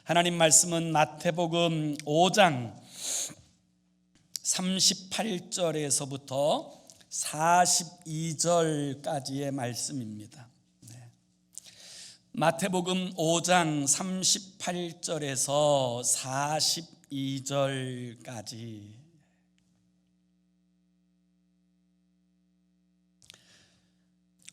하나님 말씀은 마태복음 5장 38절에서부터 42절까지의 말씀입니다. 마태복음 5장 38절에서 42절까지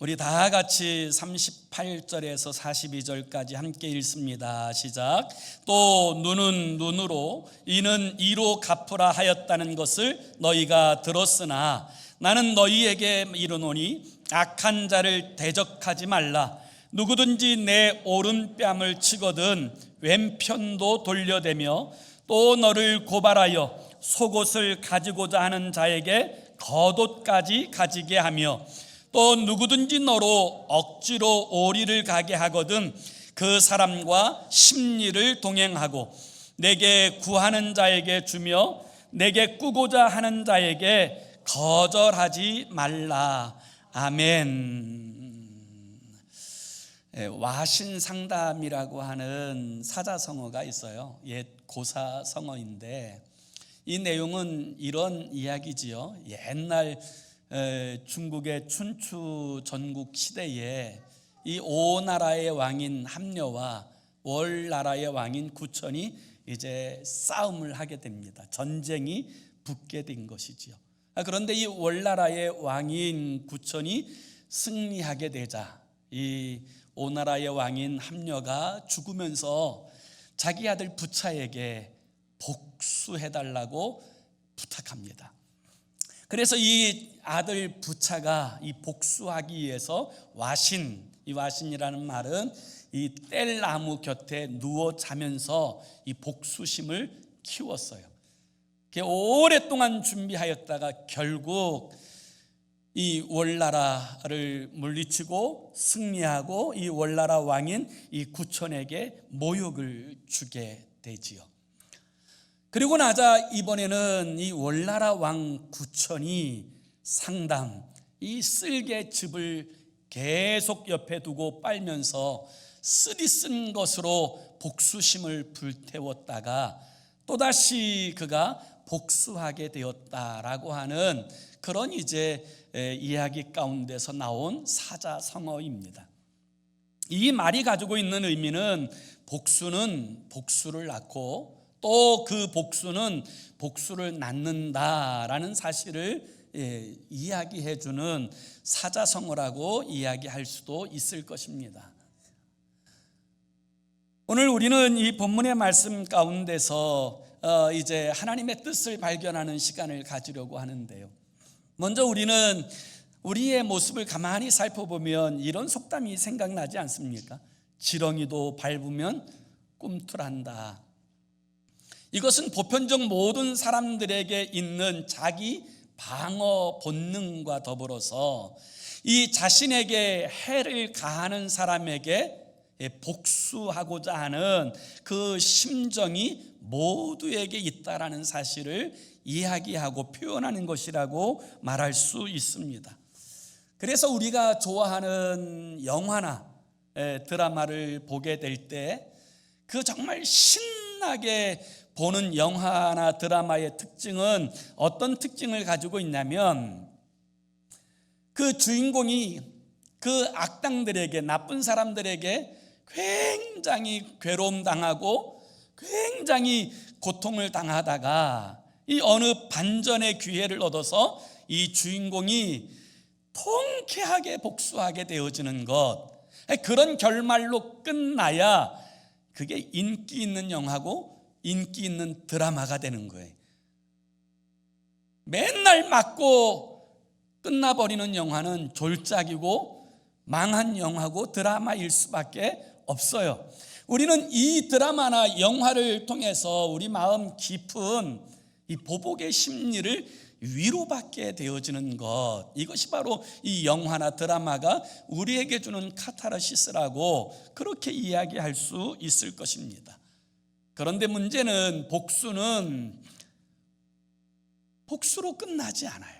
우리 다 같이 38절에서 42절까지 함께 읽습니다. 시작. 또 눈은 눈으로 이는 이로 갚으라 하였다는 것을 너희가 들었으나 나는 너희에게 이르노니 악한 자를 대적하지 말라. 누구든지 내 오른뺨을 치거든 왼편도 돌려대며 또 너를 고발하여 속옷을 가지고자 하는 자에게 겉옷까지 가지게 하며 또 누구든지 너로 억지로 오리를 가게 하거든 그 사람과 십리를 동행하고 내게 구하는 자에게 주며 내게 꾸고자 하는 자에게 거절하지 말라. 아멘. 와신상담이라고 하는 사자성어가 있어요. 옛 고사성어인데 이 내용은 이런 이야기지요. 옛날 중국의 춘추 전국 시대에 이 오나라의 왕인 함려와 월나라의 왕인 구천이 이제 싸움을 하게 됩니다. 전쟁이 붙게 된 것이지요. 그런데 이 월나라의 왕인 구천이 승리하게 되자 이 오나라의 왕인 함려가 죽으면서 자기 아들 부차에게 복수해달라고 부탁합니다. 그래서 이 아들 부차가 이 복수하기 위해서 이 와신이라는 말은 이 뗄나무 곁에 누워 자면서 이 복수심을 키웠어요. 오랫동안 준비하였다가 결국 이 월나라를 물리치고 승리하고 이 월나라 왕인 이 구천에게 모욕을 주게 되지요. 그리고 나자 이번에는 이 월나라 왕 구천이 이 쓸개즙을 계속 옆에 두고 빨면서 쓰디쓴 것으로 복수심을 불태웠다가 또다시 그가 복수하게 되었다라고 하는 그런 이제 이야기 가운데서 나온 사자성어입니다. 이 말이 가지고 있는 의미는 복수는 복수를 낳고 또 그 복수는 복수를 낳는다라는 사실을 이야기해 주는 사자성어라고 이야기할 수도 있을 것입니다. 오늘 우리는 이 본문의 말씀 가운데서 이제 하나님의 뜻을 발견하는 시간을 가지려고 하는데요. 먼저 우리는 우리의 모습을 가만히 살펴보면 이런 속담이 생각나지 않습니까? 지렁이도 밟으면 꿈틀한다. 이것은 보편적 모든 사람들에게 있는 자기 방어 본능과 더불어서 이 자신에게 해를 가하는 사람에게 복수하고자 하는 그 심정이 모두에게 있다라는 사실을 이야기하고 표현하는 것이라고 말할 수 있습니다. 그래서 우리가 좋아하는 영화나 드라마를 보게 될 때 그 정말 신나게 보는 영화나 드라마의 특징은 어떤 특징을 가지고 있냐면 그 주인공이 그 악당들에게 나쁜 사람들에게 굉장히 괴로움 당하고 굉장히 고통을 당하다가 이 어느 반전의 기회를 얻어서 이 주인공이 통쾌하게 복수하게 되어지는 것, 그런 결말로 끝나야 그게 인기 있는 영화고 인기 있는 드라마가 되는 거예요. 맨날 맞고 끝나버리는 영화는 졸작이고 망한 영화고 드라마일 수밖에 없어요. 우리는 이 드라마나 영화를 통해서 우리 마음 깊은 이 보복의 심리를 위로받게 되어지는 것, 이것이 바로 이 영화나 드라마가 우리에게 주는 카타르시스라고 그렇게 이야기할 수 있을 것입니다. 그런데 문제는 복수는 복수로 끝나지 않아요.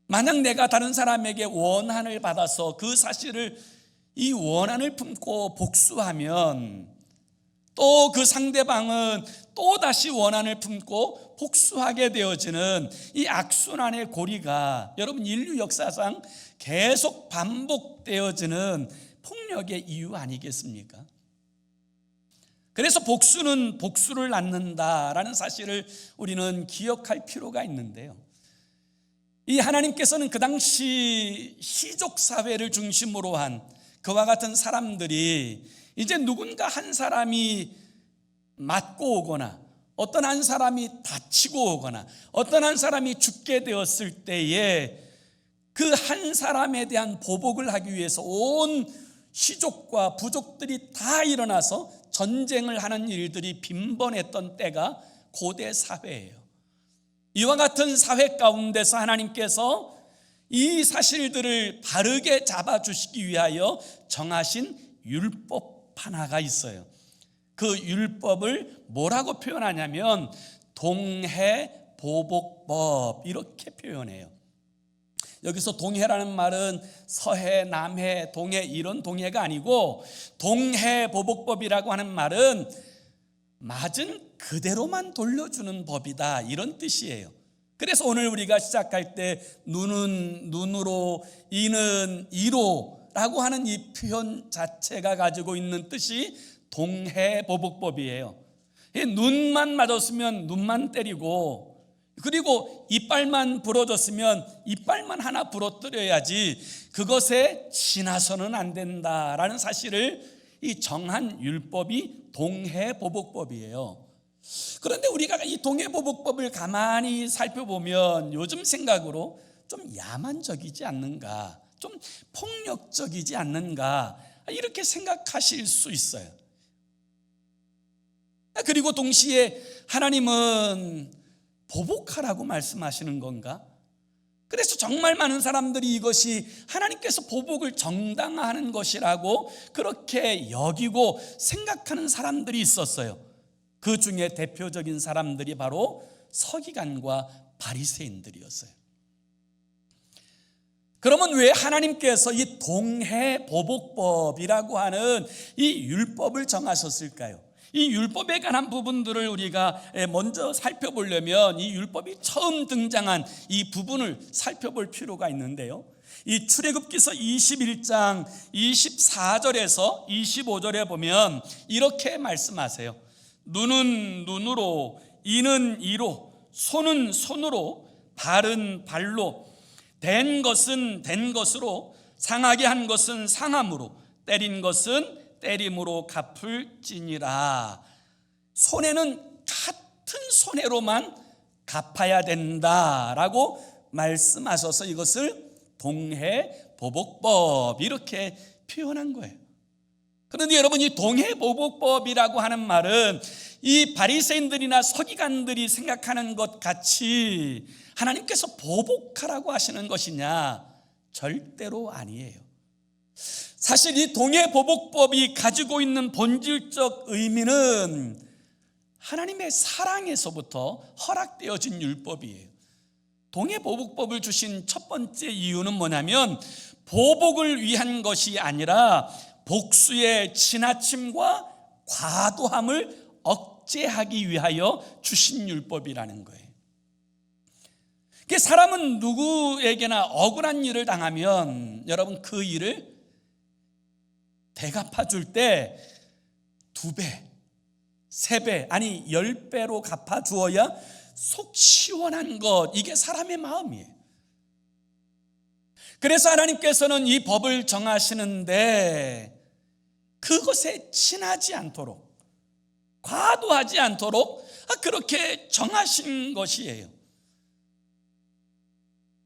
만약 내가 다른 사람에게 원한을 받아서 그 사실을 이 원한을 품고 복수하면 또 그 상대방은 또다시 원한을 품고 복수하게 되어지는 이 악순환의 고리가 여러분 인류 역사상 계속 반복되어지는 폭력의 이유 아니겠습니까? 그래서 복수는 복수를 낳는다라는 사실을 우리는 기억할 필요가 있는데요, 이 하나님께서는 그 당시 시족 사회를 중심으로 한 그와 같은 사람들이 이제 누군가 한 사람이 맞고 오거나 어떤 한 사람이 다치고 오거나 어떤 한 사람이 죽게 되었을 때에 그 한 사람에 대한 보복을 하기 위해서 온 시족과 부족들이 다 일어나서 전쟁을 하는 일들이 빈번했던 때가 고대 사회예요. 이와 같은 사회 가운데서 하나님께서 이 사실들을 바르게 잡아주시기 위하여 정하신 율법 하나가 있어요. 그 율법을 뭐라고 표현하냐면 동해보복법 이렇게 표현해요. 여기서 동해라는 말은 서해, 남해, 동해 이런 동해가 아니고 동해보복법이라고 하는 말은 맞은 그대로만 돌려주는 법이다 이런 뜻이에요. 그래서 오늘 우리가 시작할 때 눈은 눈으로, 이는 이로 라고 하는 이 표현 자체가 가지고 있는 뜻이 동해보복법이에요. 눈만 맞았으면 눈만 때리고, 그리고 이빨만 부러졌으면 이빨만 하나 부러뜨려야지 그것에 지나서는 안 된다라는 사실을 이 정한 율법이 동해보복법이에요. 그런데 우리가 이 동해보복법을 가만히 살펴보면 요즘 생각으로 좀 야만적이지 않는가, 좀 폭력적이지 않는가 이렇게 생각하실 수 있어요. 그리고 동시에 하나님은 보복하라고 말씀하시는 건가? 그래서 정말 많은 사람들이 이것이 하나님께서 보복을 정당화하는 것이라고 그렇게 여기고 생각하는 사람들이 있었어요. 그 중에 대표적인 사람들이 바로 서기관과 바리새인들이었어요. 그러면 왜 하나님께서 이 동해보복법이라고 하는 이 율법을 정하셨을까요? 이 율법에 관한 부분들을 우리가 먼저 살펴보려면 이 율법이 처음 등장한 이 부분을 살펴볼 필요가 있는데요, 이 출애굽기서 21장 24절에서 25절에 보면 이렇게 말씀하세요. 눈은 눈으로, 이는 이로, 손은 손으로, 발은 발로, 된 것은 된 것으로, 상하게 한 것은 상함으로, 때린 것은 때림으로 갚을지니라. 손해는 같은 손해로만 갚아야 된다라고 말씀하셔서 이것을 동해보복법 이렇게 표현한 거예요. 그런데 여러분, 이 동해보복법이라고 하는 말은 이 바리새인들이나 서기관들이 생각하는 것 같이 하나님께서 보복하라고 하시는 것이냐? 절대로 아니에요. 사실 이 동해보복법이 가지고 있는 본질적 의미는 하나님의 사랑에서부터 허락되어진 율법이에요. 동해보복법을 주신 첫 번째 이유는 뭐냐면 보복을 위한 것이 아니라 복수의 지나침과 과도함을 억제하기 위하여 주신 율법이라는 거예요. 사람은 누구에게나 억울한 일을 당하면 여러분 그 일을 대갚아 줄 때 2배, 3배, 아니 10배로 갚아 주어야 속 시원한 것, 이게 사람의 마음이에요. 그래서 하나님께서는 이 법을 정하시는데 그것에 지나지 않도록, 과도하지 않도록 그렇게 정하신 것이에요.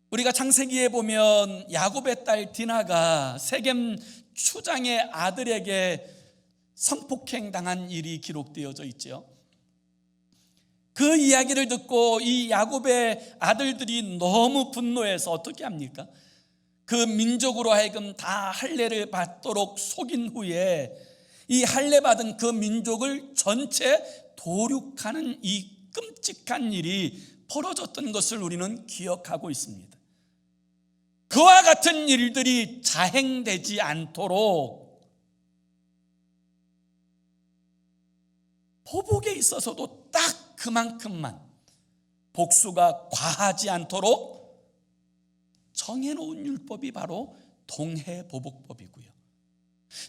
우리가 창세기에 보면 야곱의 딸 디나가 세겜 추장의 아들에게 성폭행 당한 일이 기록되어져 있죠. 그 이야기를 듣고 이 야곱의 아들들이 너무 분노해서 어떻게 합니까? 그 민족으로 하여금 다 할례를 받도록 속인 후에 이 할례 받은 그 민족을 전체 도륙하는 이 끔찍한 일이 벌어졌던 것을 우리는 기억하고 있습니다. 그와 같은 일들이 자행되지 않도록 보복에 있어서도 딱 그만큼만 복수가 과하지 않도록 정해놓은 율법이 바로 동해보복법이고요.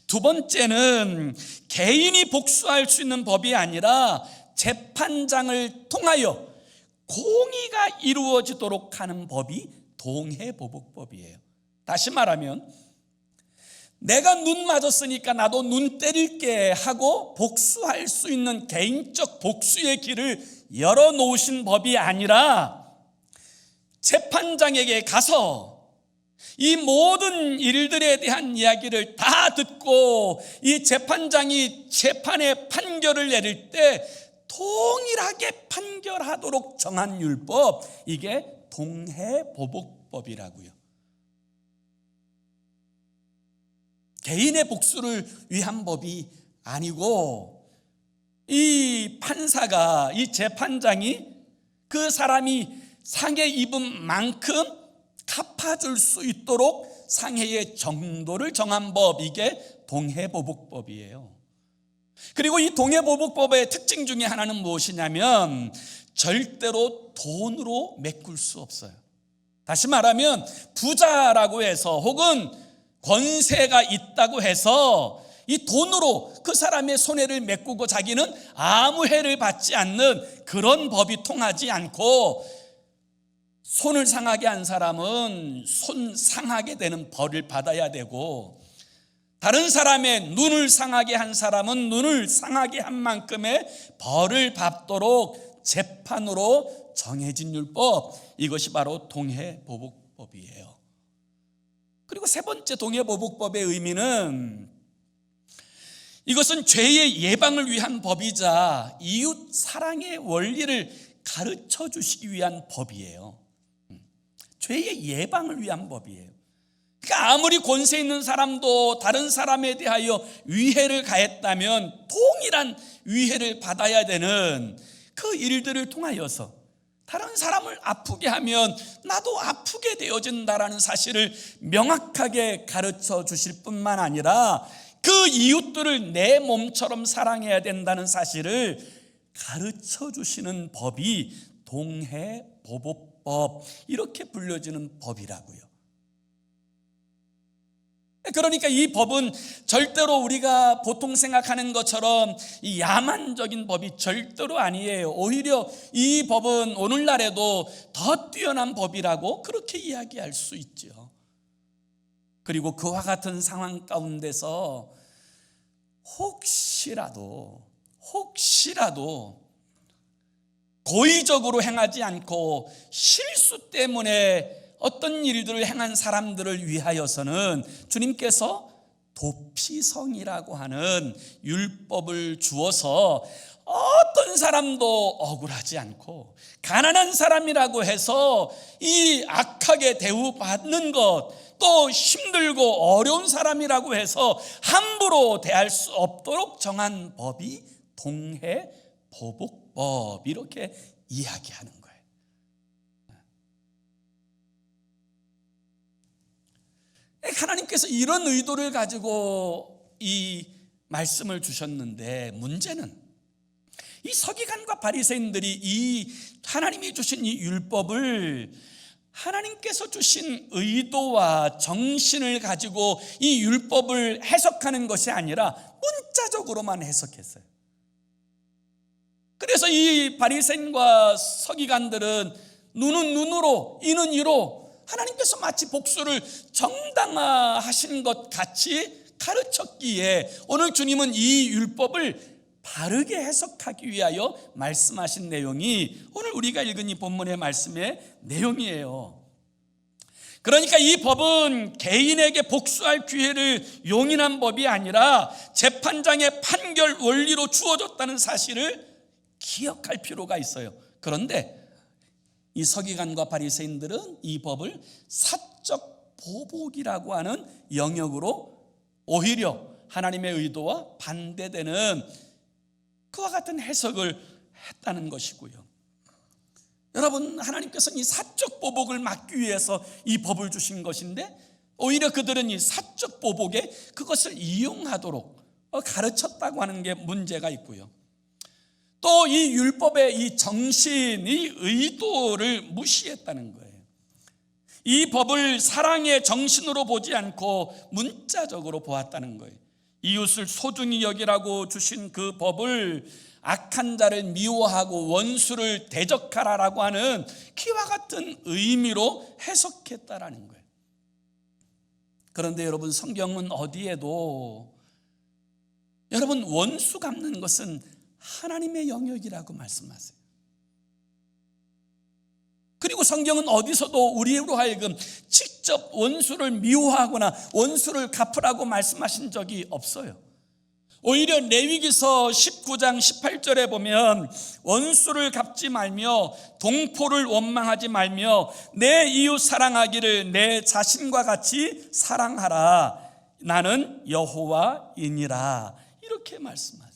두 번째는 개인이 복수할 수 있는 법이 아니라 재판장을 통하여 공의가 이루어지도록 하는 법이 동해보복법이에요. 다시 말하면 내가 눈 맞았으니까 나도 눈 때릴게 하고 복수할 수 있는 개인적 복수의 길을 열어놓으신 법이 아니라 재판장에게 가서 이 모든 일들에 대한 이야기를 다 듣고 이 재판장이 재판의 판결을 내릴 때 동일하게 판결하도록 정한 율법, 이게 동해보복법이라고요. 개인의 복수를 위한 법이 아니고 이 판사가, 이 재판장이 그 사람이 상해 입은 만큼 갚아줄 수 있도록 상해의 정도를 정한 법, 이게 동해보복법이에요. 그리고 이 동해보복법의 특징 중에 하나는 무엇이냐면 절대로 돈으로 메꿀 수 없어요. 다시 말하면 부자라고 해서 혹은 권세가 있다고 해서 이 돈으로 그 사람의 손해를 메꾸고 자기는 아무 해를 받지 않는 그런 법이 통하지 않고, 손을 상하게 한 사람은 손 상하게 되는 벌을 받아야 되고, 다른 사람의 눈을 상하게 한 사람은 눈을 상하게 한 만큼의 벌을 받도록 재판으로 정해진 율법, 이것이 바로 동해보복법이에요. 그리고 세 번째 동해보복법의 의미는 이것은 죄의 예방을 위한 법이자 이웃 사랑의 원리를 가르쳐 주시기 위한 법이에요. 죄의 예방을 위한 법이에요. 그러니까 아무리 권세 있는 사람도 다른 사람에 대하여 위해를 가했다면 동일한 위해를 받아야 되는 그 일들을 통하여서 다른 사람을 아프게 하면 나도 아프게 되어진다라는 사실을 명확하게 가르쳐 주실 뿐만 아니라 그 이웃들을 내 몸처럼 사랑해야 된다는 사실을 가르쳐 주시는 법이 동해보복법, 이렇게 불려지는 법이라고요. 그러니까 이 법은 절대로 우리가 보통 생각하는 것처럼 이 야만적인 법이 절대로 아니에요. 오히려 이 법은 오늘날에도 더 뛰어난 법이라고 그렇게 이야기할 수 있죠. 그리고 그와 같은 상황 가운데서 혹시라도 고의적으로 행하지 않고 실수 때문에 어떤 일들을 행한 사람들을 위하여서는 주님께서 도피성이라고 하는 율법을 주어서 어떤 사람도 억울하지 않고, 가난한 사람이라고 해서 이 악하게 대우받는 것, 또 힘들고 어려운 사람이라고 해서 함부로 대할 수 없도록 정한 법이 동해보복법, 이렇게 이야기하는 거예요. 하나님께서 이런 의도를 가지고 이 말씀을 주셨는데, 문제는 이 서기관과 바리새인들이 이 하나님이 주신 이 율법을 하나님께서 주신 의도와 정신을 가지고 이 율법을 해석하는 것이 아니라 문자적으로만 해석했어요. 그래서 이 바리새인과 서기관들은 눈은 눈으로, 이는 이로 하나님께서 마치 복수를 정당화하신 것 같이 가르쳤기에 오늘 주님은 이 율법을 바르게 해석하기 위하여 말씀하신 내용이 오늘 우리가 읽은 이 본문의 말씀의 내용이에요. 그러니까 이 법은 개인에게 복수할 기회를 용인한 법이 아니라 재판장의 판결 원리로 주어졌다는 사실을 기억할 필요가 있어요. 그런데 이 서기관과 바리새인들은 이 법을 사적 보복이라고 하는 영역으로 오히려 하나님의 의도와 반대되는 그와 같은 해석을 했다는 것이고요. 여러분, 하나님께서는 이 사적 보복을 막기 위해서 이 법을 주신 것인데 오히려 그들은 이 사적 보복에 그것을 이용하도록 가르쳤다고 하는 게 문제가 있고요. 또 이 율법의 이 정신, 이 의도를 무시했다는 거예요. 이 법을 사랑의 정신으로 보지 않고 문자적으로 보았다는 거예요. 이웃을 소중히 여기라고 주신 그 법을 악한 자를 미워하고 원수를 대적하라라고 하는 키와 같은 의미로 해석했다라는 거예요. 그런데 여러분, 성경은 어디에도 여러분 원수 갚는 것은 하나님의 영역이라고 말씀하세요. 그리고 성경은 어디서도 우리로 하여금 직접 원수를 미워하거나 원수를 갚으라고 말씀하신 적이 없어요. 오히려 레위기서 19장 18절에 보면 원수를 갚지 말며 동포를 원망하지 말며 내 이웃 사랑하기를 내 자신과 같이 사랑하라. 나는 여호와이니라. 이렇게 말씀하세요.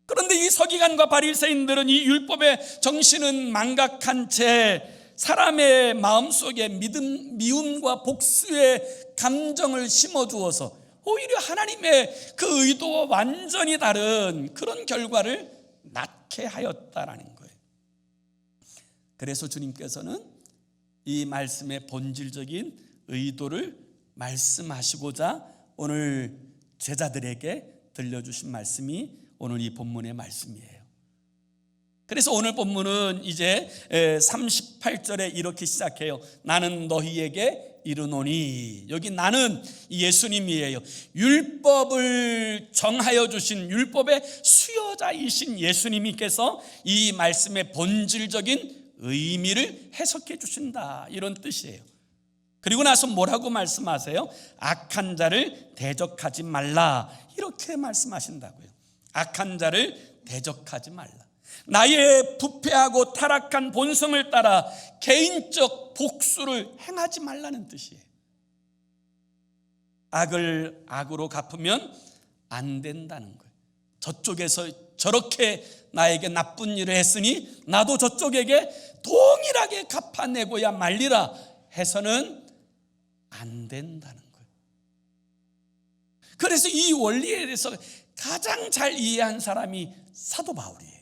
그런데 이 서기관과 바리새인들은 이 율법의 정신은 망각한 채 사람의 마음속에 미움과 복수의 감정을 심어주어서 오히려 하나님의 그 의도와 완전히 다른 그런 결과를 낳게 하였다라는 거예요. 그래서 주님께서는 이 말씀의 본질적인 의도를 말씀하시고자 오늘 제자들에게 들려주신 말씀이 오늘 이 본문의 말씀이에요. 그래서 오늘 본문은 이제 38절에 이렇게 시작해요. 나는 너희에게 이르노니. 여기 나는 예수님이에요. 율법을 정하여 주신 율법의 수여자이신 예수님께서 이 말씀의 본질적인 의미를 해석해 주신다, 이런 뜻이에요. 그리고 나서 뭐라고 말씀하세요? 악한 자를 대적하지 말라, 이렇게 말씀하신다고요. 악한 자를 대적하지 말라. 나의 부패하고 타락한 본성을 따라 개인적 복수를 행하지 말라는 뜻이에요. 악을 악으로 갚으면 안 된다는 거예요. 저쪽에서 저렇게 나에게 나쁜 일을 했으니 나도 저쪽에게 동일하게 갚아내고야 말리라 해서는 안 된다는 거예요. 그래서 이 원리에 대해서 가장 잘 이해한 사람이 사도 바울이에요.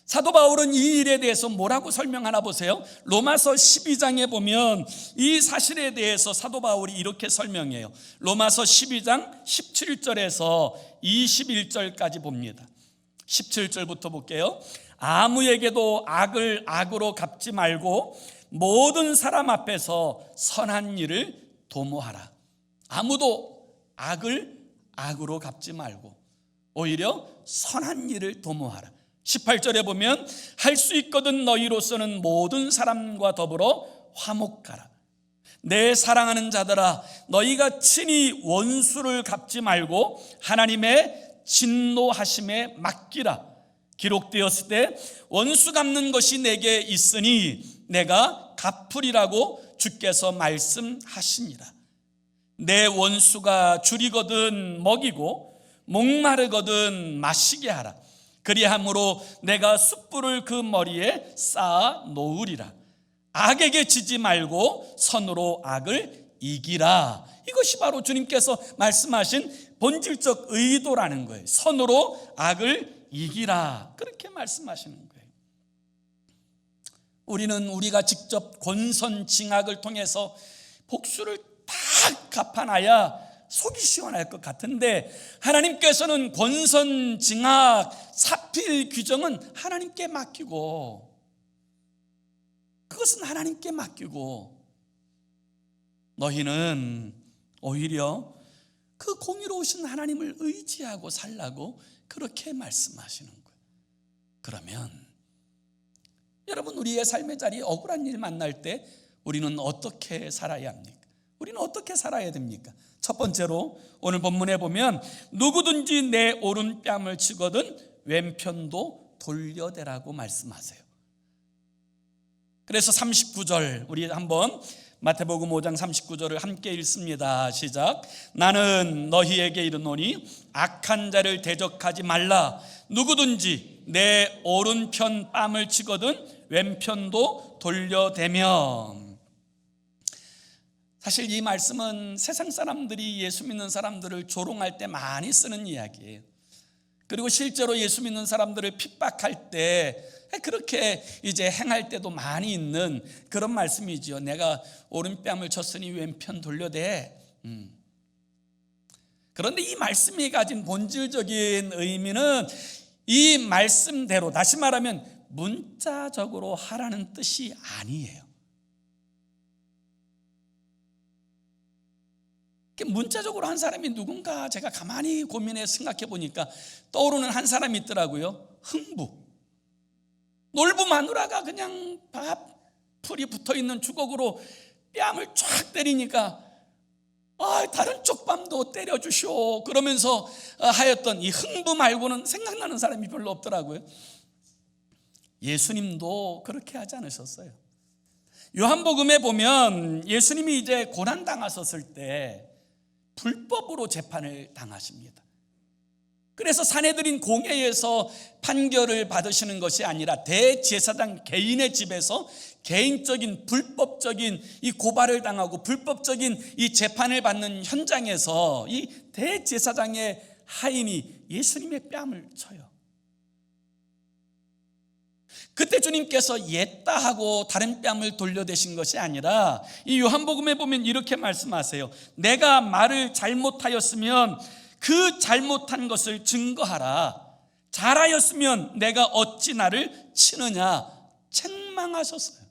사도 바울은 이 일에 대해서 뭐라고 설명하나 보세요. 로마서 12장에 보면 이 사실에 대해서 사도 바울이 이렇게 설명해요. 로마서 12장 17절에서 21절까지 봅니다. 17절부터 볼게요. 아무에게도 악을 악으로 갚지 말고 모든 사람 앞에서 선한 일을 도모하라. 아무도 악을 악으로 갚지 말고 오히려 선한 일을 도모하라. 18절에 보면 할 수 있거든 너희로서는 모든 사람과 더불어 화목하라. 내 사랑하는 자들아, 너희가 친히 원수를 갚지 말고 하나님의 진노하심에 맡기라. 기록되었을 때 원수 갚는 것이 내게 있으니 내가 갚으리라고 주께서 말씀하시니라. 내 원수가 줄이거든 먹이고 목마르거든 마시게 하라. 그리함으로 내가 숯불을 그 머리에 쌓아 놓으리라. 악에게 지지 말고 선으로 악을 이기라. 이것이 바로 주님께서 말씀하신 본질적 의도라는 거예요. 선으로 악을 이기라, 그렇게 말씀하시는 거예요. 우리는 우리가 직접 권선징악을 통해서 복수를 딱 갚아놔야 속이 시원할 것 같은데 하나님께서는 권선징악, 사필 규정은 하나님께 맡기고, 그것은 하나님께 맡기고 너희는 오히려 그 공의로우신 하나님을 의지하고 살라고 그렇게 말씀하시는 거예요. 그러면 여러분, 우리의 삶의 자리에 억울한 일 만날 때 우리는 어떻게 살아야 합니까? 우리는 어떻게 살아야 됩니까? 첫 번째로 오늘 본문에 보면 누구든지 내 오른뺨을 치거든 왼편도 돌려대라고 말씀하세요. 그래서 39절 우리 한번 마태복음 5장 39절을 함께 읽습니다. 시작. 나는 너희에게 이르노니 악한 자를 대적하지 말라. 누구든지 내 오른편 뺨을 치거든 왼편도 돌려대면. 사실 이 말씀은 세상 사람들이 예수 믿는 사람들을 조롱할 때 많이 쓰는 이야기예요. 그리고 실제로 예수 믿는 사람들을 핍박할 때 그렇게 이제 행할 때도 많이 있는 그런 말씀이지요. 내가 오른뺨을 쳤으니 왼편 돌려대. 그런데 이 말씀이 가진 본질적인 의미는 이 말씀대로, 다시 말하면 문자적으로 하라는 뜻이 아니에요. 문자적으로 한 사람이 누군가 제가 가만히 고민해 생각해 보니까 떠오르는 한 사람이 있더라고요. 흥부. 놀부 마누라가 그냥 풀이 붙어있는 주걱으로 뺨을 쫙 때리니까 다른 쪽 뺨도 때려주시오 그러면서 하였던 이 흥부 말고는 생각나는 사람이 별로 없더라고요. 예수님도 그렇게 하지 않으셨어요. 요한복음에 보면 예수님이 이제 고난당하셨을 때 불법으로 재판을 당하십니다. 그래서 사내들인 공회에서 판결을 받으시는 것이 아니라 대제사장 개인의 집에서 개인적인 불법적인 이 고발을 당하고 불법적인 이 재판을 받는 현장에서 이 대제사장의 하인이 예수님의 뺨을 쳐요. 그때 주님께서 옛다 하고 다른 뺨을 돌려대신 것이 아니라 이 요한복음에 보면 이렇게 말씀하세요. 내가 말을 잘못하였으면 그 잘못한 것을 증거하라. 잘하였으면 내가 어찌 나를 치느냐 책망하셨어요.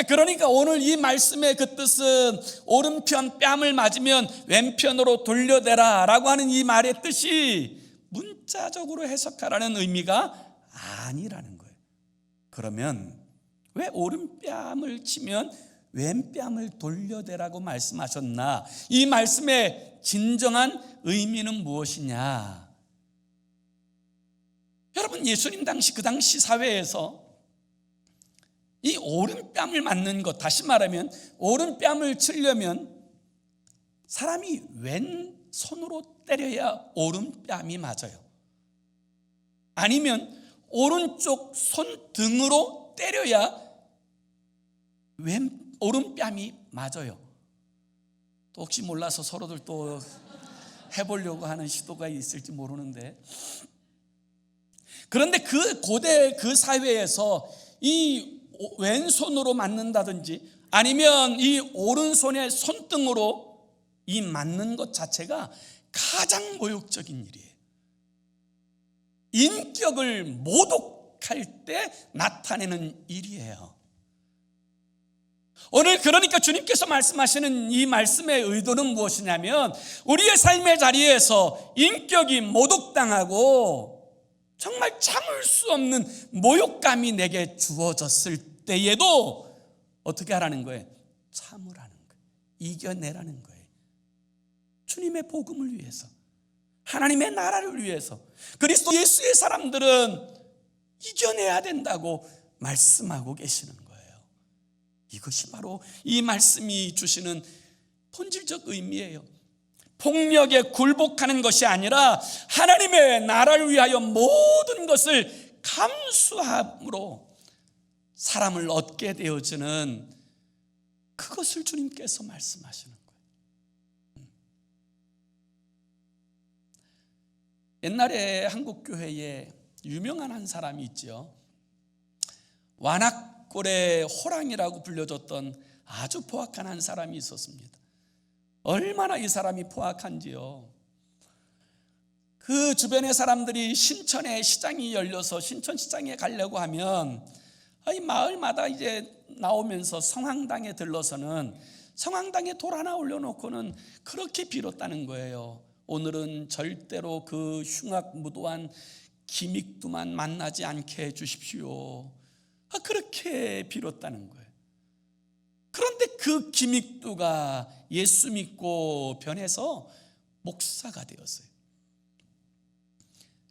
그러니까 오늘 이 말씀의 그 뜻은 오른편 뺨을 맞으면 왼편으로 돌려대라 라고 하는 이 말의 뜻이 문자적으로 해석하라는 의미가 아니라는 거예요. 그러면 왜 오른뺨을 치면 왼뺨을 돌려대라고 말씀하셨나? 이 말씀의 진정한 의미는 무엇이냐? 여러분, 예수님 당시 그 당시 사회에서 이 오른뺨을 맞는 것, 다시 말하면 오른뺨을 치려면 사람이 왼손으로 때려야 오른뺨이 맞아요. 아니면 오른쪽 손등으로 때려야 오른뺨이 맞아요. 또 혹시 몰라서 서로들 또 해보려고 하는 시도가 있을지 모르는데, 그런데 그 고대 그 사회에서 이 왼손으로 맞는다든지 아니면 이 오른손의 손등으로 이 맞는 것 자체가 가장 모욕적인 일이에요. 인격을 모독할 때 나타내는 일이에요. 오늘 그러니까 주님께서 말씀하시는 이 말씀의 의도는 무엇이냐면, 우리의 삶의 자리에서 인격이 모독당하고 정말 참을 수 없는 모욕감이 내게 주어졌을 때에도 어떻게 하라는 거예요? 참으라는 거예요. 이겨내라는 거예요. 주님의 복음을 위해서, 하나님의 나라를 위해서 그리스도 예수의 사람들은 이겨내야 된다고 말씀하고 계시는 거예요. 이것이 바로 이 말씀이 주시는 본질적 의미예요. 폭력에 굴복하는 것이 아니라 하나님의 나라를 위하여 모든 것을 감수함으로 사람을 얻게 되어지는 그것을 주님께서 말씀하시는 거예요. 옛날에 한국교회에 유명한 한 사람이 있죠. 완악골의 호랑이라고 불려졌던 아주 포악한 한 사람이 있었습니다. 얼마나 이 사람이 포악한지요. 그 주변의 사람들이 신천에 시장이 열려서 신천시장에 가려고 하면 이 마을마다 이제 나오면서 성황당에 들러서는 성황당에 돌 하나 올려놓고는 그렇게 빌었다는 거예요. 오늘은 절대로 그 흉악무도한 기믹두만 만나지 않게 해주십시오. 그렇게 빌었다는 거예요. 그런데 그 기믹두가 예수 믿고 변해서 목사가 되었어요.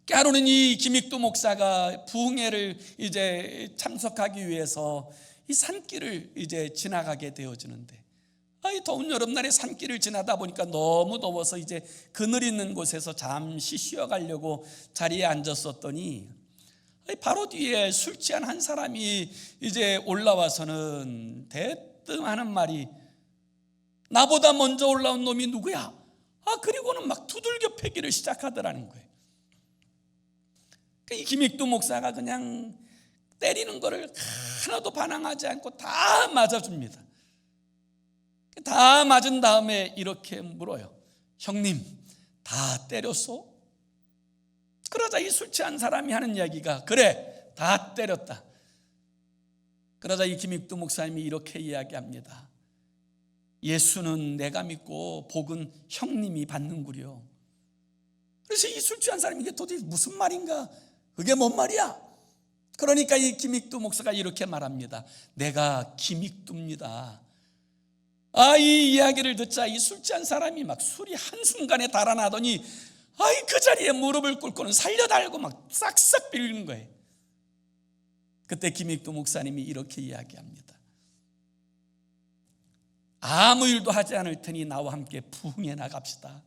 까로는 이 기믹두 목사가 부흥회를 이제 참석하기 위해서 이 산길을 이제 지나가게 되어지는데, 이 더운 여름날에 산길을 지나다 보니까 너무 더워서 이제 그늘 있는 곳에서 잠시 쉬어가려고 자리에 앉았었더니 바로 뒤에 술 취한 한 사람이 이제 올라와서는 대뜸 하는 말이, 나보다 먼저 올라온 놈이 누구야? 그리고는 막 두들겨 패기를 시작하더라는 거예요. 이 김익두 목사가 그냥 때리는 거를 하나도 반항하지 않고 다 맞아줍니다. 다 맞은 다음에 이렇게 물어요. 형님, 다 때렸소? 그러자 이 술 취한 사람이 하는 이야기가, 그래, 다 때렸다. 그러자 이 김익두 목사님이 이렇게 이야기합니다. 예수는 내가 믿고 복은 형님이 받는구려. 그래서 이 술 취한 사람이 이게 도대체 무슨 말인가? 그게 뭔 말이야? 그러니까 이 김익두 목사가 이렇게 말합니다. 내가 김익두입니다. 이 이야기를 듣자 이 술 취한 사람이 막 술이 한순간에 달아나더니 그 자리에 무릎을 꿇고는 살려달고 막 싹싹 빌리는 거예요. 그때 김익두 목사님이 이렇게 이야기합니다. 아무 일도 하지 않을 테니 나와 함께 부흥에 나갑시다.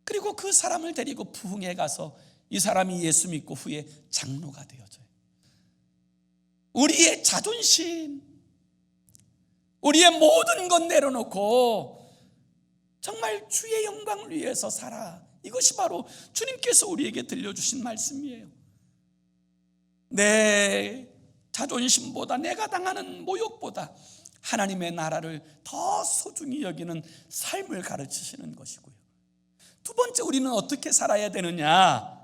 그리고 그 사람을 데리고 부흥에 가서 이 사람이 예수 믿고 후에 장로가 되어져요. 우리의 자존심, 우리의 모든 것 내려놓고 정말 주의 영광을 위해서 살아. 이것이 바로 주님께서 우리에게 들려주신 말씀이에요. 내 자존심보다, 내가 당하는 모욕보다 하나님의 나라를 더 소중히 여기는 삶을 가르치시는 것이고요. 두 번째, 우리는 어떻게 살아야 되느냐?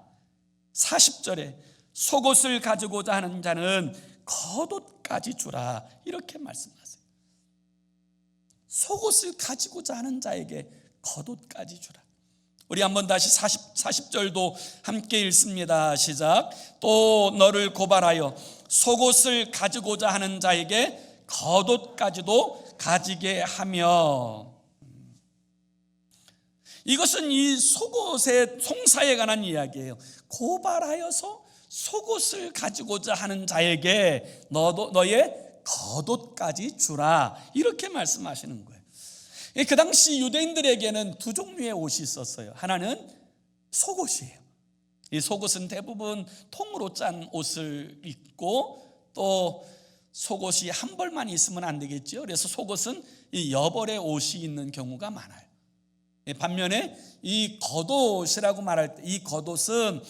40절에 속옷을 가지고자 하는 자는 겉옷까지 주라, 이렇게 말씀하세요. 속옷을 가지고자 하는 자에게 겉옷까지 주라. 우리 한번 다시 40절도 함께 읽습니다. 시작. 또 너를 고발하여 속옷을 가지고자 하는 자에게 겉옷까지도 가지게 하며. 이것은 이 속옷의 송사에 관한 이야기예요. 고발하여서 속옷을 가지고자 하는 자에게 너의 겉옷까지 주라, 이렇게 말씀하시는 거예요. 그 당시 유대인들에게는 두 종류의 옷이 있었어요. 하나는 속옷이에요. 이 속옷은 대부분 통으로 짠 옷을 입고, 또 속옷이 한 벌만 있으면 안 되겠죠. 그래서 속옷은 이 여벌의 옷이 있는 경우가 많아요. 반면에 이 겉옷이라고 말할 때, 이 겉옷은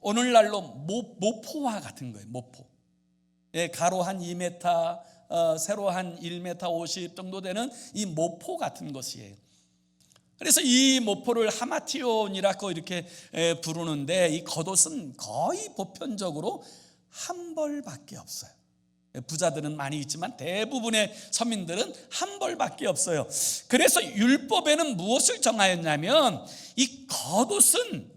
오늘날로 모포와 같은 거예요. 모포. 가로 한 2m, 세로 한 1m 50 정도 되는 이 모포 같은 것이에요. 그래서 이 모포를 하마티온이라고 이렇게 부르는데, 이 겉옷은 거의 보편적으로 한 벌밖에 없어요. 부자들은 많이 있지만 대부분의 서민들은 한 벌밖에 없어요. 그래서 율법에는 무엇을 정하였냐면, 이 겉옷은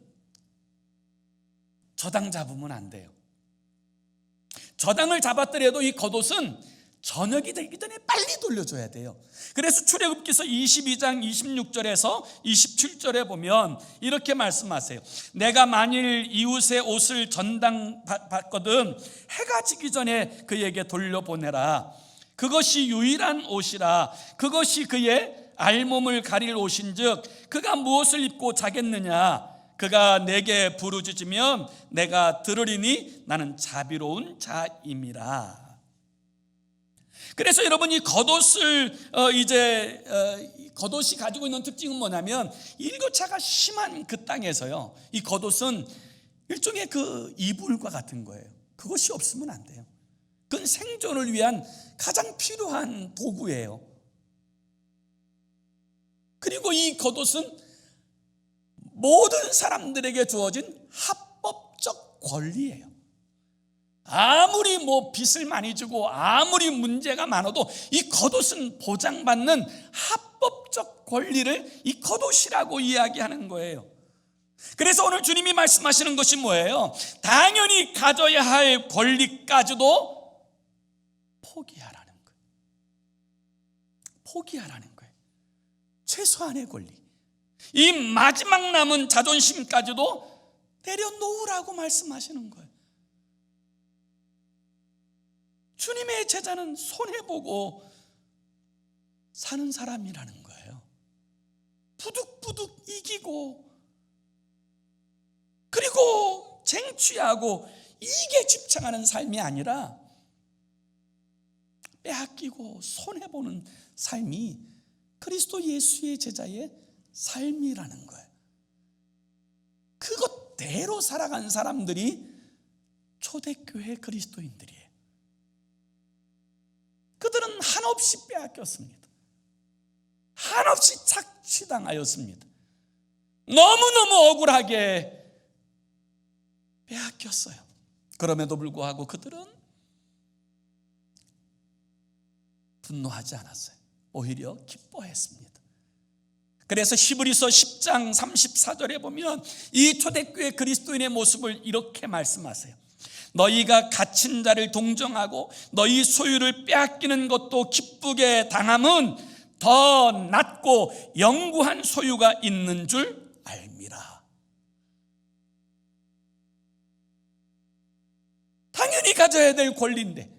저당 잡으면 안 돼요. 저당을 잡았더라도 이 겉옷은 저녁이 되기 전에 빨리 돌려줘야 돼요. 그래서 출애굽기서 22장 26절에서 27절에 보면 이렇게 말씀하세요. 내가 만일 이웃의 옷을 전당 받거든 해가 지기 전에 그에게 돌려보내라. 그것이 유일한 옷이라. 그것이 그의 알몸을 가릴 옷인즉 그가 무엇을 입고 자겠느냐. 그가 내게 부르짖으면 내가 들으리니 나는 자비로운 자임이라. 그래서 여러분이 겉옷을 겉옷이 가지고 있는 특징은 뭐냐면, 일교차가 심한 그 땅에서요, 이 겉옷은 일종의 그 이불과 같은 거예요. 그것이 없으면 안 돼요. 그건 생존을 위한 가장 필요한 도구예요. 그리고 이 겉옷은 모든 사람들에게 주어진 합법적 권리예요. 아무리 빚을 많이 주고 아무리 문제가 많아도 이 겉옷은 보장받는 합법적 권리를 이 겉옷이라고 이야기하는 거예요. 그래서 오늘 주님이 말씀하시는 것이 뭐예요? 당연히 가져야 할 권리까지도 포기하라는 거예요. 포기하라는 거예요. 최소한의 권리, 이 마지막 남은 자존심까지도 내려놓으라고 말씀하시는 거예요. 주님의 제자는 손해보고 사는 사람이라는 거예요. 부득부득 이기고, 그리고 쟁취하고 이익에 집착하는 삶이 아니라 빼앗기고 손해보는 삶이 그리스도 예수의 제자의 삶이라는 거예요. 그것대로 살아간 사람들이 초대교회 그리스도인들이에요. 그들은 한없이 빼앗겼습니다. 한없이 착취당하였습니다. 너무너무 억울하게 빼앗겼어요. 그럼에도 불구하고 그들은 분노하지 않았어요. 오히려 기뻐했습니다. 그래서 히브리서 10장 34절에 보면 이 초대교회 그리스도인의 모습을 이렇게 말씀하세요. 너희가 갇힌 자를 동정하고 너희 소유를 빼앗기는 것도 기쁘게 당함은 더 낫고 영구한 소유가 있는 줄 알미라. 당연히 가져야 될 권리인데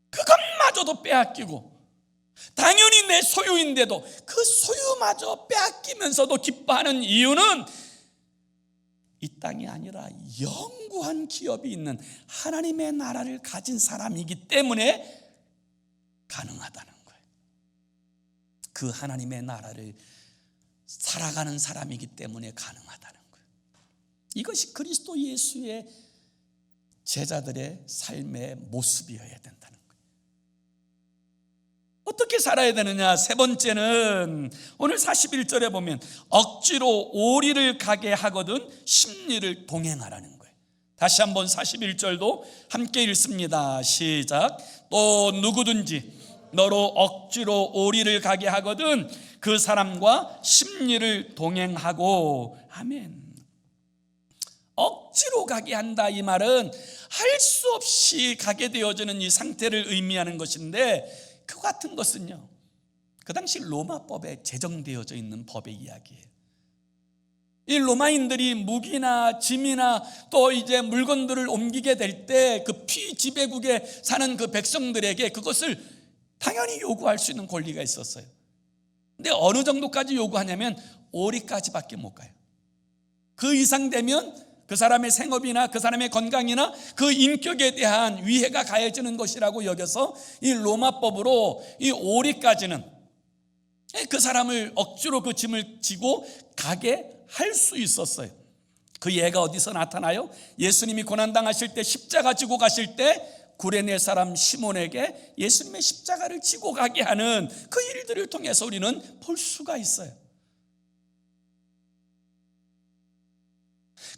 그것마저도 빼앗기고, 당연히 내 소유인데도 그 소유마저 빼앗기면서도 기뻐하는 이유는 이 땅이 아니라 영구한 기업이 있는 하나님의 나라를 가진 사람이기 때문에 가능하다는 거예요. 그 하나님의 나라를 살아가는 사람이기 때문에 가능하다는 거예요. 이것이 그리스도 예수의 제자들의 삶의 모습이어야 된다는 거예요. 어떻게 살아야 되느냐? 세 번째는 오늘 41절에 보면 억지로 오리를 가게 하거든 심리를 동행하라는 거예요. 다시 한번 41절도 함께 읽습니다. 시작. 또 누구든지 너로 억지로 오리를 가게 하거든 그 사람과 심리를 동행하고. 아멘. 억지로 가게 한다, 이 말은 할 수 없이 가게 되어지는 이 상태를 의미하는 것인데, 그 같은 것은요, 그 당시 로마법에 제정되어져 있는 법의 이야기예요. 이 로마인들이 무기나 짐이나 또 이제 물건들을 옮기게 될 때 그 피지배국에 사는 그 백성들에게 그것을 당연히 요구할 수 있는 권리가 있었어요. 근데 어느 정도까지 요구하냐면 오리까지밖에 못 가요. 그 이상 되면 그 사람의 생업이나 그 사람의 건강이나 그 인격에 대한 위해가 가해지는 것이라고 여겨서 이 로마법으로 이 오리까지는 그 사람을 억지로 그 짐을 지고 가게 할 수 있었어요. 그 예가 어디서 나타나요? 예수님이 고난당하실 때 십자가 지고 가실 때 구레네 사람 시몬에게 예수님의 십자가를 지고 가게 하는 그 일들을 통해서 우리는 볼 수가 있어요.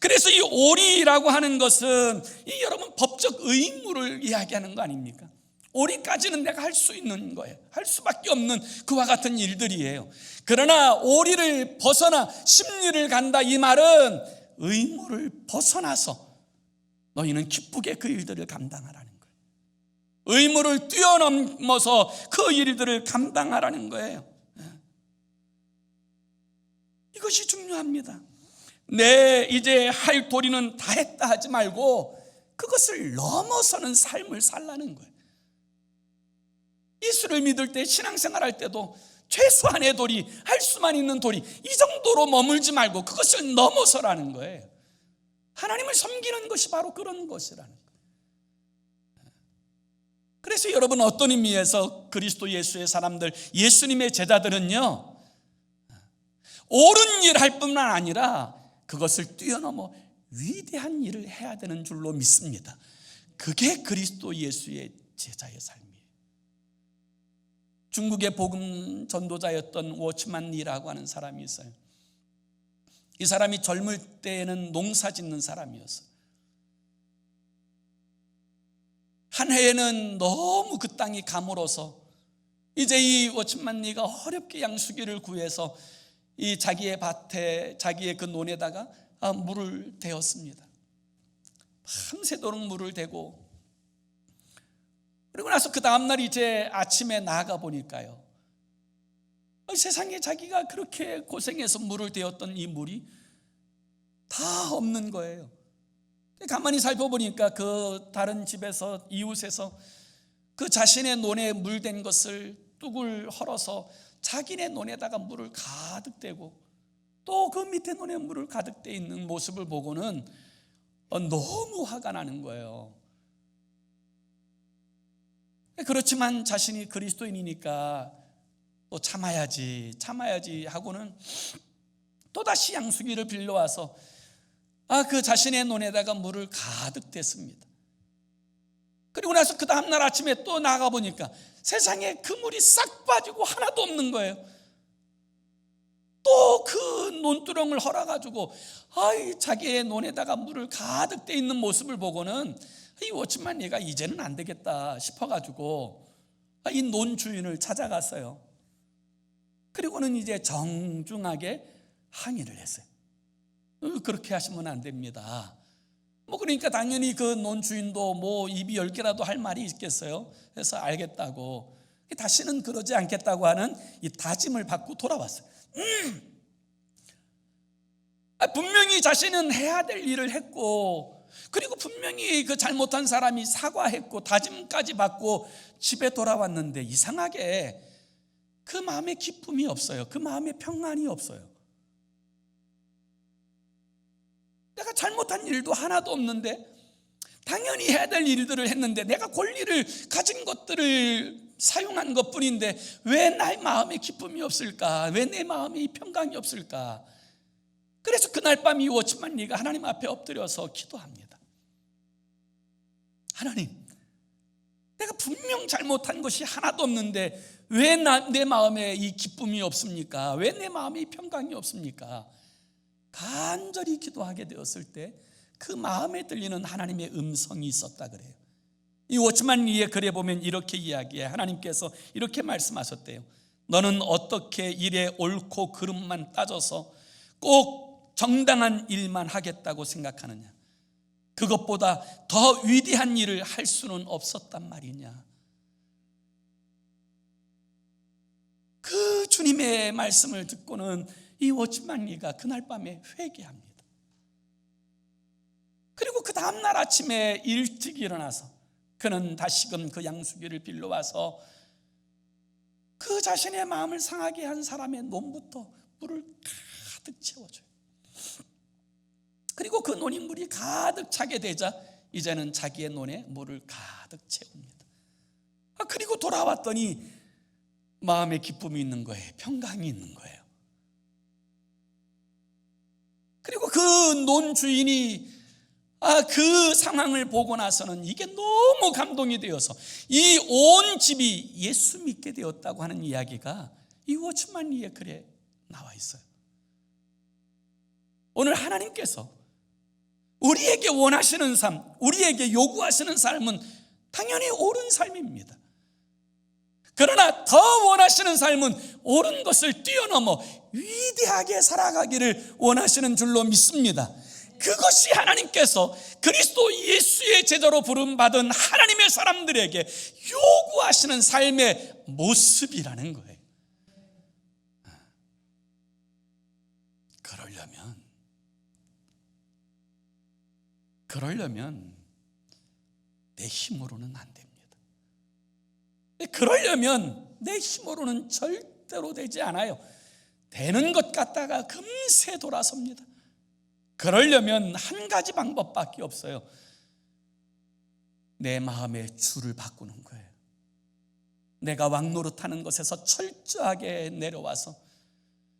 그래서 이 오리라고 하는 것은 이 여러분 법적 의무를 이야기하는 거 아닙니까? 오리까지는 내가 할 수 있는 거예요. 할 수밖에 없는 그와 같은 일들이에요. 그러나 오리를 벗어나 심리를 간다, 이 말은 의무를 벗어나서 너희는 기쁘게 그 일들을 감당하라는 거예요. 의무를 뛰어넘어서 그 일들을 감당하라는 거예요. 이것이 중요합니다. 내 이제 할 도리는 다 했다 하지 말고 그것을 넘어서는 삶을 살라는 거예요. 예수를 믿을 때, 신앙생활 할 때도 최소한의 도리, 할 수만 있는 도리, 이 정도로 머물지 말고 그것을 넘어서라는 거예요. 하나님을 섬기는 것이 바로 그런 것이라는 거예요. 그래서 여러분, 어떤 의미에서 그리스도 예수의 사람들, 예수님의 제자들은요, 옳은 일 할 뿐만 아니라 그것을 뛰어넘어 위대한 일을 해야 되는 줄로 믿습니다. 그게 그리스도 예수의 제자의 삶이에요. 중국의 복음 전도자였던 워츠만 리라고 하는 사람이 있어요. 이 사람이 젊을 때에는 농사 짓는 사람이었어요. 한 해에는 너무 그 땅이 가물어서 이제 이 워츠만 리가 어렵게 양수기를 구해서 이 자기의 밭에, 자기의 그 논에다가 물을 대었습니다. 밤새도록 물을 대고, 그리고 나서 그 다음날 이제 아침에 나가 보니까요, 세상에 자기가 그렇게 고생해서 물을 대었던 이 물이 다 없는 거예요. 가만히 살펴보니까 그 다른 집에서, 이웃에서 그 자신의 논에 물댄 것을 뚝을 헐어서 자기네 논에다가 물을 가득 대고 또 그 밑에 논에 물을 가득 대 있는 모습을 보고는 너무 화가 나는 거예요. 그렇지만 자신이 그리스도인이니까 또 참아야지 하고는 또다시 양수기를 빌려와서 그 자신의 논에다가 물을 가득 댔습니다. 그리고 나서 그 다음날 아침에 또 나가보니까 세상에 그물이 싹 빠지고 하나도 없는 거예요. 또 그 논두렁을 헐어가지고 자기의 논에다가 물을 가득 돼 있는 모습을 보고는 이 워치만 얘가 이제는 안 되겠다 싶어가지고 이 논 주인을 찾아갔어요. 그리고는 이제 정중하게 항의를 했어요. 그렇게 하시면 안 됩니다. 그러니까 당연히 그 논 주인도 입이 10개라도 할 말이 있겠어요. 그래서 알겠다고, 다시는 그러지 않겠다고 하는 이 다짐을 받고 돌아왔어요. 분명히 자신은 해야 될 일을 했고, 그리고 분명히 그 잘못한 사람이 사과했고 다짐까지 받고 집에 돌아왔는데 이상하게 그 마음에 기쁨이 없어요. 그 마음에 평안이 없어요. 내가 잘못한 일도 하나도 없는데, 당연히 해야 될 일들을 했는데, 내가 권리를 가진 것들을 사용한 것뿐인데 왜 나의 마음에 기쁨이 없을까? 왜 내 마음에 평강이 없을까? 그래서 그날 밤 이 워치만 리가 하나님 앞에 엎드려서 기도합니다. 하나님, 내가 분명 잘못한 것이 하나도 없는데 왜 내 마음에 이 기쁨이 없습니까? 왜 내 마음에 이 평강이 없습니까? 간절히 기도하게 되었을 때 그 마음에 들리는 하나님의 음성이 있었다 그래요. 이 워치만 리의 글에 보면 이렇게 이야기해. 하나님께서 이렇게 말씀하셨대요. 너는 어떻게 일에 옳고 그름만 따져서 꼭 정당한 일만 하겠다고 생각하느냐? 그것보다 더 위대한 일을 할 수는 없었단 말이냐? 그 주님의 말씀을 듣고는 이 워치만 리가 그날 밤에 회개합니다. 그리고 그 다음날 아침에 일찍 일어나서 그는 다시금 그 양수기를 빌려와서 그 자신의 마음을 상하게 한 사람의 논부터 물을 가득 채워줘요. 그리고 그 논이 물이 가득 차게 되자 이제는 자기의 논에 물을 가득 채웁니다. 그리고 돌아왔더니 마음에 기쁨이 있는 거예요. 평강이 있는 거예요. 그리고 그 논 주인이 그 상황을 보고 나서는 이게 너무 감동이 되어서 이 온 집이 예수 믿게 되었다고 하는 이야기가 이 워치만 리의 글에 나와 있어요. 오늘 하나님께서 우리에게 원하시는 삶, 우리에게 요구하시는 삶은 당연히 옳은 삶입니다. 그러나 더 원하시는 삶은 옳은 것을 뛰어넘어 위대하게 살아가기를 원하시는 줄로 믿습니다. 그것이 하나님께서 그리스도 예수의 제자로 부름받은 하나님의 사람들에게 요구하시는 삶의 모습이라는 거예요. 그러려면 내 힘으로는 안 됩니다. 그러려면 내 힘으로는 절대로 되지 않아요. 되는 것 같다가 금세 돌아섭니다. 그러려면 한 가지 방법밖에 없어요. 내 마음의 주를 바꾸는 거예요. 내가 왕노릇하는 것에서 철저하게 내려와서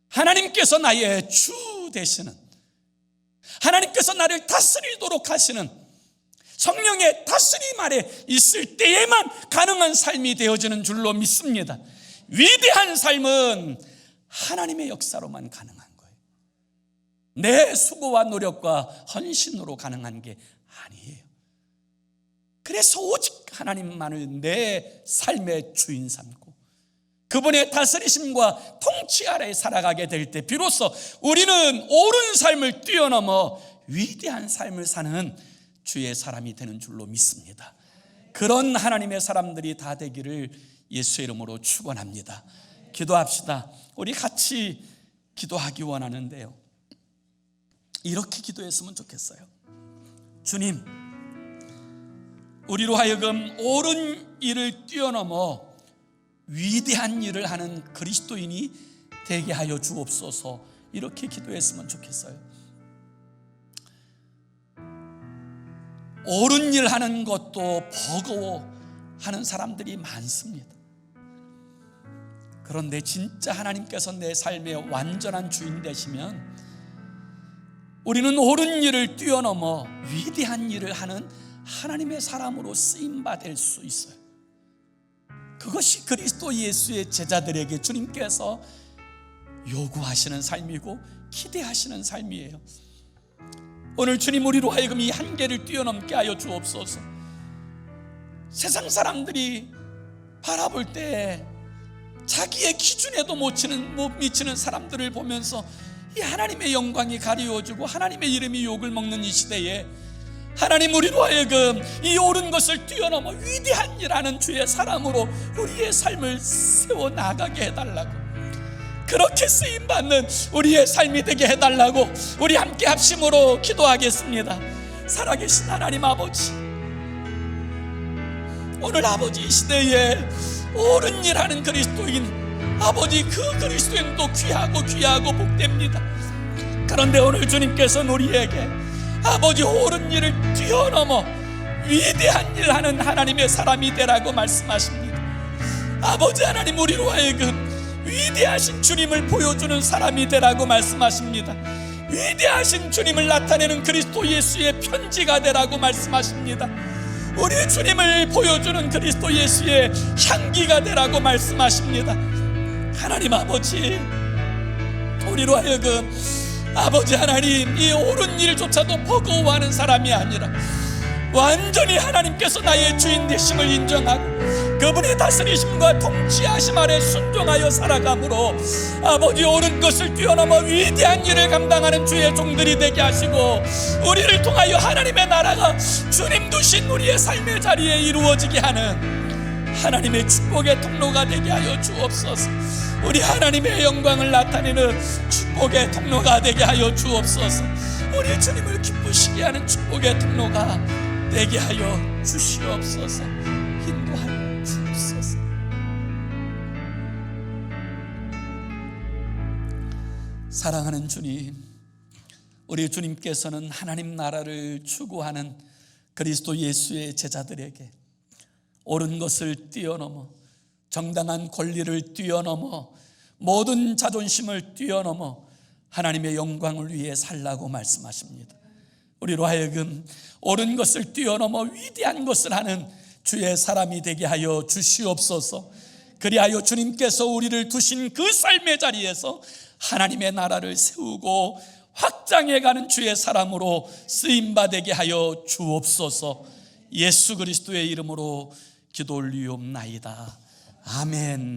하나님께서 나의 주 되시는, 하나님께서 나를 다스리도록 하시는 성령의 다스림 아래 있을 때에만 가능한 삶이 되어지는 줄로 믿습니다. 위대한 삶은 하나님의 역사로만 가능한 거예요. 내 수고와 노력과 헌신으로 가능한 게 아니에요. 그래서 오직 하나님만을 내 삶의 주인 삼고 그분의 다스리심과 통치 아래 살아가게 될 때 비로소 우리는 옳은 삶을 뛰어넘어 위대한 삶을 사는 주의 사람이 되는 줄로 믿습니다. 그런 하나님의 사람들이 다 되기를 예수의 이름으로 축원합니다. 기도합시다. 우리 같이 기도하기 원하는데요, 이렇게 기도했으면 좋겠어요. 주님, 우리로 하여금 옳은 일을 뛰어넘어 위대한 일을 하는 그리스도인이 되게 하여 주옵소서. 이렇게 기도했으면 좋겠어요. 옳은 일 하는 것도 버거워하는 사람들이 많습니다. 그런데 진짜 하나님께서 내 삶의 완전한 주인 되시면 우리는 옳은 일을 뛰어넘어 위대한 일을 하는 하나님의 사람으로 쓰임받을 수 있어요. 그것이 그리스도 예수의 제자들에게 주님께서 요구하시는 삶이고 기대하시는 삶이에요. 오늘 주님 우리로 하여금 이 한계를 뛰어넘게 하여 주옵소서. 세상 사람들이 바라볼 때 자기의 기준에도 못 미치는 사람들을 보면서 이 하나님의 영광이 가리워지고 하나님의 이름이 욕을 먹는 이 시대에 하나님 우리로 하여금 이 옳은 것을 뛰어넘어 위대한 일하는 주의 사람으로 우리의 삶을 세워나가게 해달라고, 그렇게 쓰임받는 우리의 삶이 되게 해달라고 우리 함께 합심으로 기도하겠습니다. 살아계신 하나님 아버지, 오늘 아버지 이 시대에 옳은 일하는 그리스도인 아버지, 그 그리스도인도 귀하고 복됩니다. 그런데 오늘 주님께서는 우리에게 아버지 옳은 일을 뛰어넘어 위대한 일하는 하나님의 사람이 되라고 말씀하십니다. 아버지 하나님 우리로 하여금 위대하신 주님을 보여주는 사람이 되라고 말씀하십니다. 위대하신 주님을 나타내는 그리스도 예수의 편지가 되라고 말씀하십니다. 우리 주님을 보여주는 그리스도 예수의 향기가 되라고 말씀하십니다. 하나님 아버지, 우리로 하여금 아버지 하나님 이 옳은 일조차도 버거워하는 사람이 아니라 완전히 하나님께서 나의 주인 되심을 인정하고 그분의 다스리심과 통치하심 아래 순종하여 살아감으로 아버지 옳은 것을 뛰어넘어 위대한 일을 감당하는 주의 종들이 되게 하시고 우리를 통하여 하나님의 나라가 주님 두신 우리의 삶의 자리에 이루어지게 하는 하나님의 축복의 통로가 되게 하여 주옵소서. 우리 하나님의 영광을 나타내는 축복의 통로가 되게 하여 주옵소서. 우리 주님을 기쁘시게 하는 축복의 통로가 되게 하여 주시옵소서. 인도하여 주옵소서. 사랑하는 주님, 우리 주님께서는 하나님 나라를 추구하는 그리스도 예수의 제자들에게 옳은 것을 뛰어넘어 정당한 권리를 뛰어넘어 모든 자존심을 뛰어넘어 하나님의 영광을 위해 살라고 말씀하십니다. 우리로 하여금 옳은 것을 뛰어넘어 위대한 것을 하는 주의 사람이 되게 하여 주시옵소서. 그리하여 주님께서 우리를 두신 그 삶의 자리에서 하나님의 나라를 세우고 확장해가는 주의 사람으로 쓰임받게 하여 주옵소서. 예수 그리스도의 이름으로 기도 올리옵나이다. 아멘.